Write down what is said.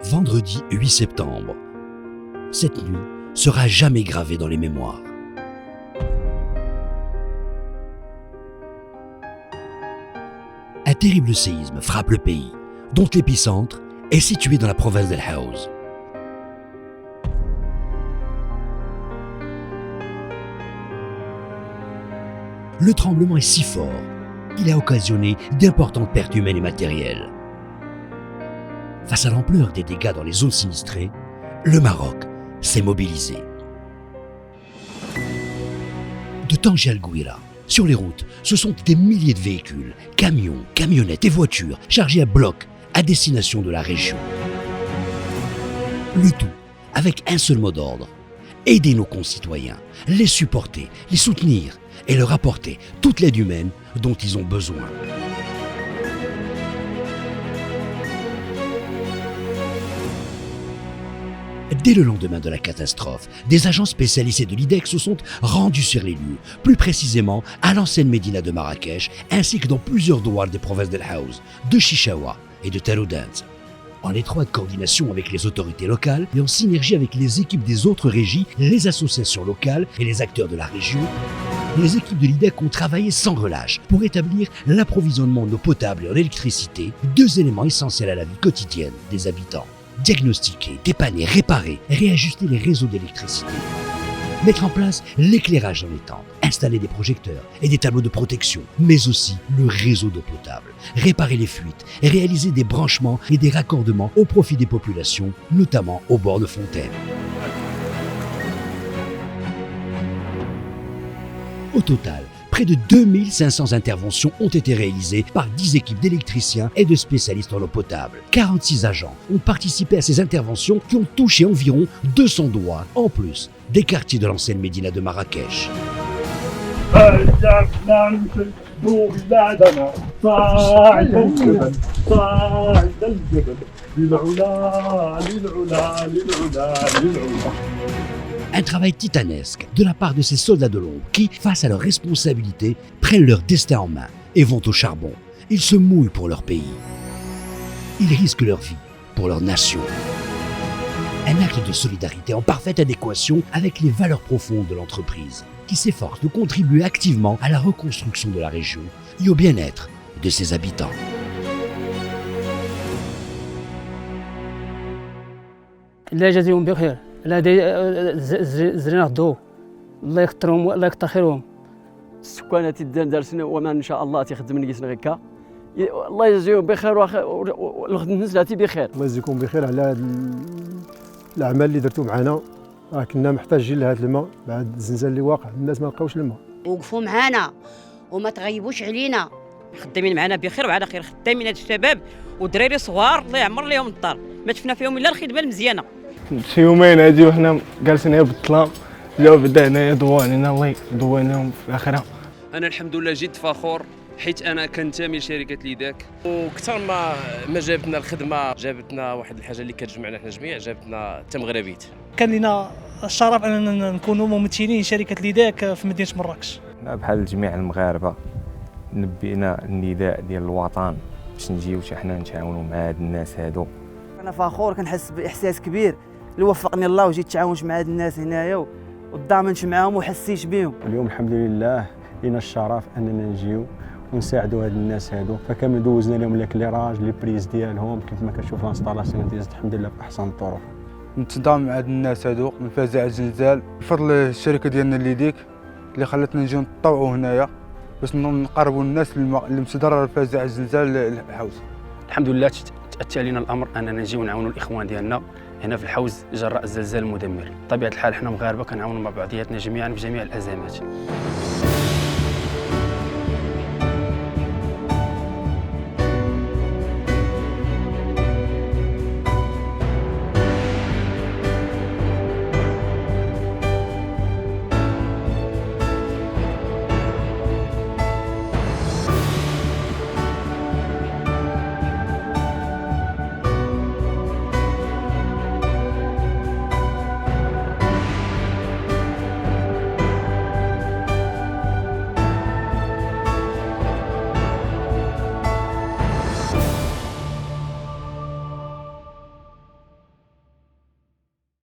Vendredi 8 septembre. Cette nuit sera jamais gravée dans les mémoires. Un terrible séisme frappe le pays, dont l'épicentre est situé dans la province d'El Haouz. Le tremblement est si fort qu'il a occasionné d'importantes pertes humaines et matérielles. Face à l'ampleur des dégâts dans les zones sinistrées, le Maroc s'est mobilisé. De Tanger à El Gouira, sur les routes, ce sont des milliers de véhicules, camions, camionnettes et voitures chargés à bloc à destination de la région. Le tout avec un seul mot d'ordre: aider nos concitoyens, les supporter, les soutenir et leur apporter toute l'aide humaine dont ils ont besoin. Dès le lendemain de la catastrophe, des agents spécialisés de l'IDEC se sont rendus sur les lieux, plus précisément à l'ancienne médina de Marrakech, ainsi que dans plusieurs douars des provinces d'El Haouz, de Chichaoua et de Taroudant. En étroite coordination avec les autorités locales et en synergie avec les équipes des autres régies, les associations locales et les acteurs de la région, les équipes de l'IDEC ont travaillé sans relâche pour établir l'approvisionnement en eau potable et en électricité, deux éléments essentiels à la vie quotidienne des habitants. Diagnostiquer, dépanner, réparer, réajuster les réseaux d'électricité. Mettre en place l'éclairage dans les tentes, installer des projecteurs et des tableaux de protection, mais aussi le réseau d'eau potable. Réparer les fuites et réaliser des branchements et des raccordements au profit des populations, notamment au bord de fontaines. Au total, près de 2500 interventions ont été réalisées par 10 équipes d'électriciens et de spécialistes en eau potable. 46 agents ont participé à ces interventions qui ont touché environ 200 douars, en plus des quartiers de l'ancienne médina de Marrakech. Un travail titanesque de la part de ces soldats de l'ombre qui, face à leurs responsabilités, prennent leur destin en main et vont au charbon. Ils se mouillent pour leur pays. Ils risquent leur vie pour leur nation. Un acte de solidarité en parfaite adéquation avec les valeurs profondes de l'entreprise, qui s'efforce de contribuer activement à la reconstruction de la région et au bien-être de ses habitants. لا يجازيهم بخير لا زرنا الضوء الله يكثرهم الله يكثر خيرهم. السكان تيدان دارسنا وما ان شاء الله تيخدم نقيسنا غيكا الله يجزيهم بخير والناس لا بخير. الله يجزيكم بخير على هذا العمل اللي درتوا معنا، راه كنا محتاجين لهذا الماء بعد الزلزال اللي واقع، الناس ما لقاوش الماء. وقفوا معنا وما تغيبوش علينا. خدامين معنا بخير وعلى خير، خدامين هاد الشباب ودراري صغار الله يعمر لهم الدار، ما شفنا فيهم الا الخدمه المزيانه. شي يومين هادي وحنا جالسين هنا بالظلام، جاو بدا هنايا ضوا علينا الله يضوي عليهم في الاخره. انا الحمد لله جد فخور حيت انا كنتمي لشركه ليداك، وكثر ما جابتنا الخدمه جابتنا واحد الحاجه اللي كتجمعنا حنا جميع، جابتنا تمغربيت. كان لنا الشرف اننا نكونوا ممثلين شركه ليداك في مدينه مراكش. بحال جميع المغاربه نبينا النداء ديال الوطن باش نجيو حنا نتعاونوا مع هاد الناس هادو. انا فخور كنحس باحساس كبير اللي وفقني الله وجيت تعاونت مع هاد الناس هنايا وتضامنت معاهم وحسيت بهم. اليوم الحمد لله لينا الشرف اننا نجيو ونساعدوا هاد الناس هادو، فكامل دوزنا لهم ليكليراج لي بريز ديالهم كيف ما كتشوف الانستالاسيون ديزت الحمد لله باحسن الطرق. نتضامن مع هاد الناس هادو من فزع الزلزال بفضل الشركه ديالنا ليديك اللي خلاتنا نجيو نتطوعوا هنايا باش نقربوا الناس اللي متضرره بفزع الزلزال الحوز. الحمد لله تأتى علينا الامر اننا نجيو نعاونوا الاخوان ديالنا هنا في الحوز جراء الزلزال المدمر. بطبيعه الحال حنا مغاربه كنعاونوا مع بعضياتنا جميعا في جميع الازمات.